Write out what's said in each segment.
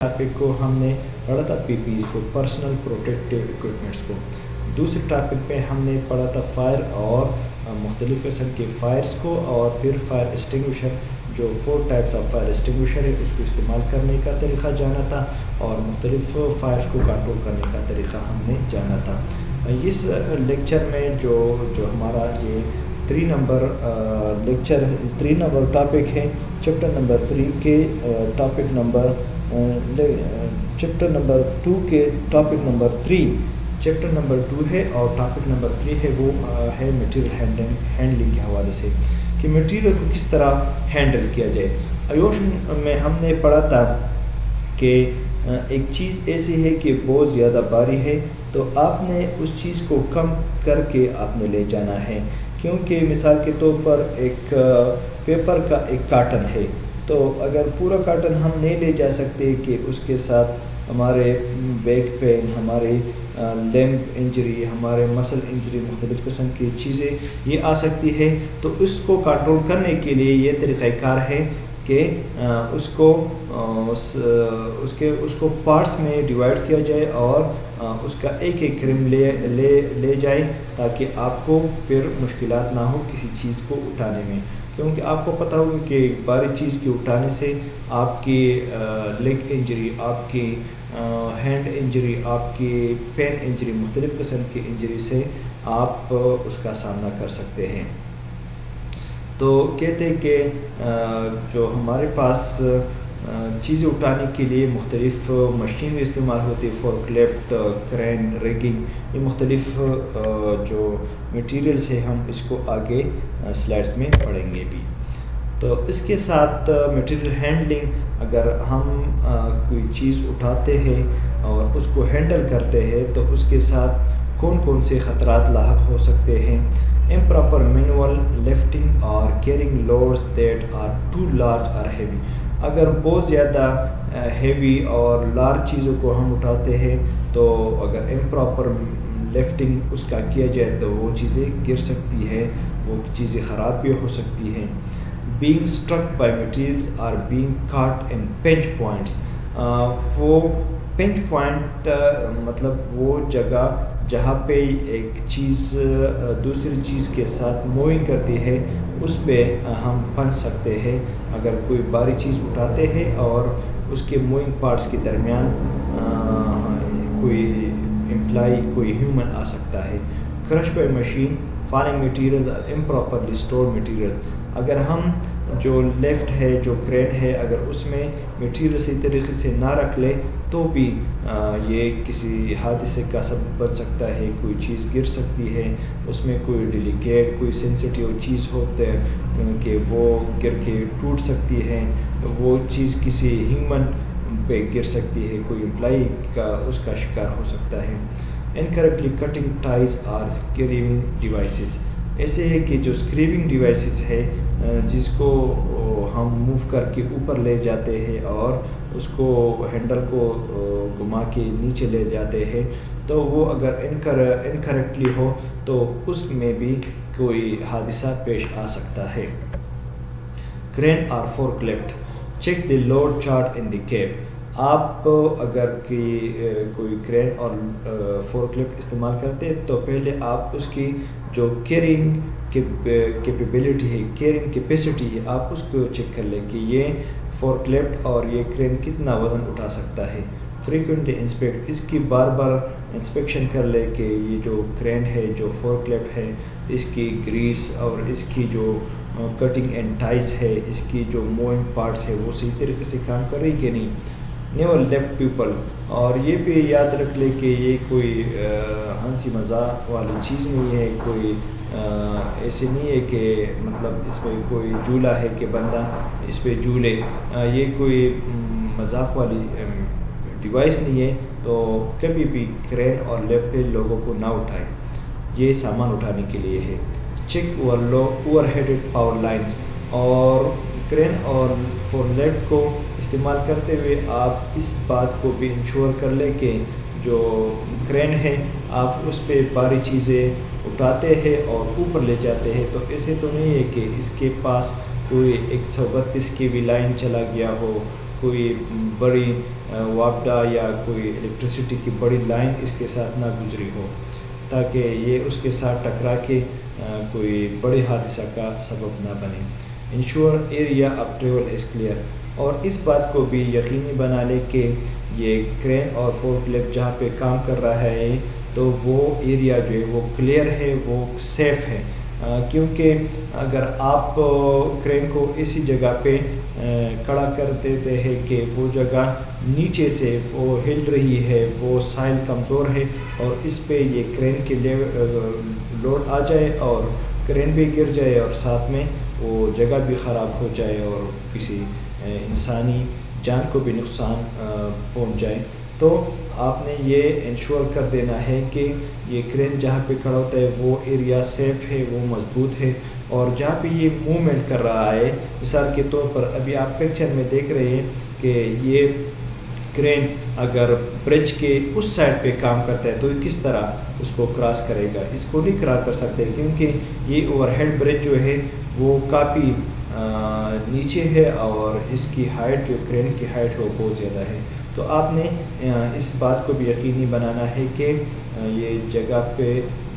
Topic کو ہم نے پڑھا تھا PPEs کو، پرسنل پروٹیکٹیو اکوپمنٹس کو. دوسرے ٹاپک پہ ہم نے پڑھا تھا فائر اور مختلف قسم کے فائرس کو، اور پھر فائر ایکسٹنگوشر جو 4 ٹائپس آف فائر ایکسٹنگوشر ہے اس کو استعمال کرنے کا طریقہ جانا تھا، اور مختلف فائرس کو کنٹرول کرنے کا طریقہ ہم نے جانا تھا. اس لیکچر میں جو ہمارا یہ 3 نمبر لیکچر 3 نمبر ٹاپک ہے، چیپٹر نمبر 3 کے ٹاپک نمبر چیپٹر نمبر 2 کے ٹاپک نمبر 3 چیپٹر نمبر 2 ہے، اور ٹاپک نمبر 3 ہے وہ ہے میٹیریل ہینڈلنگ کے حوالے سے کہ میٹیریل کو کس طرح ہینڈل کیا جائے. ایوشن میں ہم نے پڑھا تھا کہ ایک چیز ایسی ہے کہ بہت زیادہ بھاری ہے تو آپ نے اس چیز کو کم کر کے آپ نے لے جانا ہے، کیونکہ مثال کے طور پر ایک پیپر کا ایک کارٹن ہے، تو اگر پورا کارٹن ہم نہیں لے جا سکتے کہ اس کے ساتھ ہمارے بیک پین، ہمارے لیمب انجری، ہمارے مسل انجری، مختلف قسم کی چیزیں یہ آ سکتی ہے، تو اس کو کنٹرول کرنے کے لیے یہ طریقہ کار ہے کہ اس کو پارٹس میں ڈیوائڈ کیا جائے اور اس کا ایک ایک کرم لے جائے، تاکہ آپ کو پھر مشکلات نہ ہو کسی چیز کو اٹھانے میں. کیونکہ آپ کو پتہ ہوگا کہ بھاری چیز کے اٹھانے سے آپ کی لیگ انجری، آپ کی ہینڈ انجری، آپ کی پین انجری، مختلف قسم کی انجری سے آپ اس کا سامنا کر سکتے ہیں. تو کہتے ہیں کہ جو ہمارے پاس چیزیں اٹھانے کے لیے مختلف مشین استعمال ہوتی ہے، فورک لفٹ، کرین، ریگنگ، یہ مختلف جو میٹیریلز ہے ہم اس کو آگے سلائڈز میں پڑھیں گے بھی. تو اس کے ساتھ میٹیریل ہینڈلنگ، اگر ہم کوئی چیز اٹھاتے ہیں اور اس کو ہینڈل کرتے ہیں تو اس کے ساتھ کون کون سے خطرات لاحق ہو سکتے ہیں. improper manual lifting or carrying loads that are too large or heavy. اگر بہت زیادہ ہیوی اور لارج چیزوں کو ہم اٹھاتے ہیں تو اگر امپراپر لفٹنگ اس کا کیا جائے تو وہ چیزیں گر سکتی ہے، وہ چیزیں خراب بھی ہو سکتی ہیں. being struck by materials or being caught in pinch points. وہ پنچ پوائنٹ مطلب وہ جگہ جہاں پہ ایک چیز دوسری چیز کے ساتھ موونگ کرتی ہے، اس پہ ہم پھنس سکتے ہیں اگر کوئی بھاری چیز اٹھاتے ہیں اور اس کے موونگ پارٹس کے درمیان کوئی امپلائی، کوئی ہیومن آ سکتا ہے. Crush by machine, falling material, improperly store material. اگر ہم جو لیفٹ ہے، جو کرین ہے، اگر اس میں میٹیریل صحیح طریقے سے نہ رکھ لے تو بھی یہ کسی حادثے کا سبب بن سکتا ہے. کوئی چیز گر سکتی ہے، اس میں کوئی ڈیلیکیٹ، کوئی سینسٹیو چیز ہوتے ہیں کہ وہ گر کے ٹوٹ سکتی ہے، وہ چیز کسی ہیومن پہ گر سکتی ہے، کوئی امپلائی کا اس کا شکار ہو سکتا ہے. انکریکٹلی کٹنگ ٹائز اور اسکریونگ ڈیوائسز. ایسے ہے کہ جو اسکریونگ ڈیوائسز ہے جس کو ہم موو کر کے اوپر لے جاتے ہیں اور اس کو ہینڈل کو گھما کے نیچے لے جاتے ہیں، تو وہ اگر انکریکٹلی ہو تو اس میں بھی کوئی حادثہ پیش آ سکتا ہے. کرین اور fork lift. Check the load chart in the cab. آپ اگر کوئی کرین اور فورک لفٹ استعمال کرتے ہیں تو پہلے آپ اس کی جو کیرنگ کیپیبلٹی ہے، کیرنگ کیپیسٹی ہے، آپ اس کو چیک کر لیں کہ یہ فورک لفٹ اور یہ کرین کتنا وزن اٹھا سکتا ہے. Frequently inspect. اس کی بار بار انسپیکشن کر لیں کہ یہ جو کرین ہے، جو فورک لفٹ ہے، اس کی گریس اور اس کی جو کٹنگ اینڈ ٹائز ہے، اس کی جو موونگ پارٹس ہے وہ صحیح طریقے سے کام کر رہی کہ نہیں. Never left people. اور یہ بھی یاد رکھ لے کہ یہ کوئی ہنسی مذاق والی چیز نہیں ہے، کوئی ایسے نہیں ہے کہ مطلب اس پہ کوئی جھولا ہے کہ بندہ اس پہ جھولے، یہ کوئی مذاق والی ڈیوائس نہیں ہے. تو کبھی بھی کرین اور لیفٹ پہ لوگوں کو نہ اٹھائیں، یہ سامان اٹھانے کے لیے ہے. Check over headed power lines. اور کرین اور فورک لفٹ کو استعمال کرتے ہوئے آپ اس بات کو بھی انشور کر لیں کہ جو کرین ہے آپ اس پہ بھاری چیزیں اٹھاتے ہیں اور اوپر لے جاتے ہیں تو ایسے تو نہیں ہے کہ اس کے پاس کوئی 132 کی بھی لائن چلا گیا ہو کوئی بڑی واپڈا یا کوئی الیکٹریسٹی کی بڑی لائن اس کے ساتھ نہ گزری ہو، تاکہ یہ اس کے ساتھ ٹکرا کے کوئی بڑے حادثہ کا سبب نہ بنے۔ Ensure area of travel is clear, اور اس بات کو بھی یقینی بنا لے کہ یہ کرین اور فورک لفٹ جہاں پہ کام کر رہا ہے تو وہ ایریا جو ہے وہ کلیئر ہے، وہ سیف ہے، کیونکہ اگر آپ کرین کو اسی جگہ پہ کھڑا کر دیتے ہیں کہ وہ جگہ نیچے سے وہ ہل رہی ہے، وہ سائل کمزور ہے اور اس پہ یہ کرین کے لوڈ آ جائے اور کرین بھی گر جائے اور ساتھ میں وہ جگہ بھی خراب ہو جائے اور کسی انسانی جان کو بھی نقصان پہنچ جائے، تو آپ نے یہ انشور کر دینا ہے کہ یہ کرین جہاں پہ کھڑا ہوتا ہے وہ ایریا سیف ہے، وہ مضبوط ہے، اور جہاں پہ یہ موومنٹ کر رہا ہے، مثال کے طور پر ابھی آپ پکچر میں دیکھ رہے ہیں کہ یہ کرین اگر برج کے اس سائڈ پہ کام کرتا ہے تو کس طرح اس کو کراس کرے گا، اس کو نہیں کراس کر سکتے کیونکہ یہ اوور ہیڈ برج جو ہے وہ کافی نیچے ہے اور اس کی ہائٹ جو کرین کی ہائٹ ہے وہ بہت زیادہ ہے۔ تو آپ نے اس بات کو بھی یقینی بنانا ہے کہ یہ جگہ پہ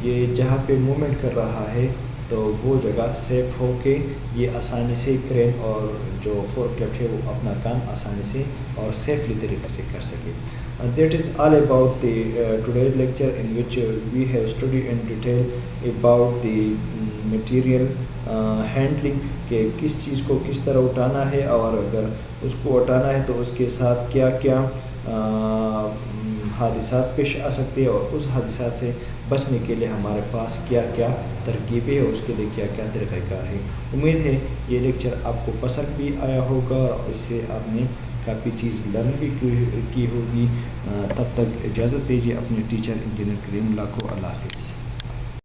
یہ جہاں پہ موومنٹ کر رہا ہے تو وہ جگہ سیف ہو کے یہ آسانی سے کرین اور جو فورک لفٹ ہے وہ اپنا کام آسانی سے اور سیفلی طریقے سے کر سکے۔ That is all about the today's lecture, in which we have studied in detail about the material handling، کہ کس چیز کو کس طرح اٹھانا ہے اور اگر اس کو اٹھانا ہے تو اس کے ساتھ کیا کیا حادثات پیش آ سکتے ہیں اور اس حادثات سے بچنے کے لیے ہمارے پاس کیا کیا ترکیبیں ہیں، اس کے لیے کیا کیا طریقہ کار ہے۔ امید ہے یہ لیکچر آپ کو پسند بھی آیا ہوگا اور اس سے آپ نے کافی چیز لرن بھی کی ہوگی۔ تب تک اجازت دیجیے اپنے ٹیچر انجینئر کریم اللہ کو۔ اللہ حافظ۔